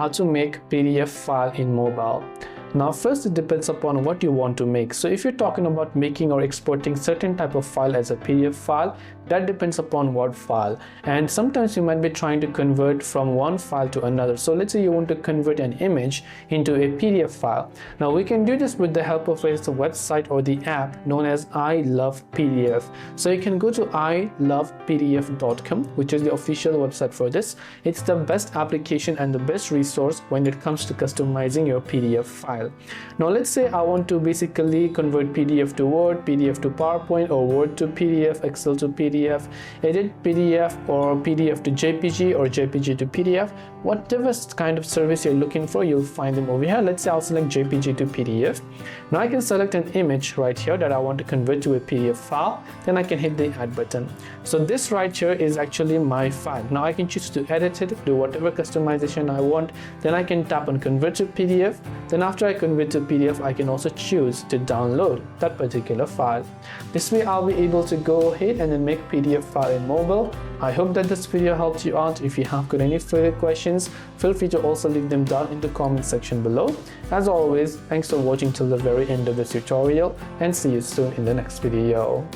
how to make PDF file in mobile. Now first, it depends upon what you want to make. So if you're talking about making or exporting certain type of file as a PDF file, that depends upon what file, and sometimes you might be trying to convert from one file to another. So let's say you want to convert an image into a PDF file. Now we can do this with the help of a website or the app known as iLovePDF. So you can go to ilovepdf.com, which is the official website for this. It's the best application and the best resource when it comes to customizing your PDF file. Now let's say I want to basically convert PDF to Word, PDF to PowerPoint, or Word to PDF, Excel to PDF, edit PDF, or PDF to JPG, or JPG to PDF. Whatever kind of service you're looking for, you'll find them over here. Let's say I'll select JPG to PDF. Now I can select an image right here that I want to convert to a PDF file. Then I can hit the add button. So this right here is actually my file. Now I can choose to edit it, do whatever customization I want. Then I can tap on convert to PDF. Then after I convert to PDF, I can also choose to download that particular file. This way I'll be able to go ahead and then make PDF file in mobile. I hope that this video helped you out. If you have got any further questions, feel free to also leave them down in the comment section below. As always, thanks for watching till the very end of this tutorial, and see you soon in the next video.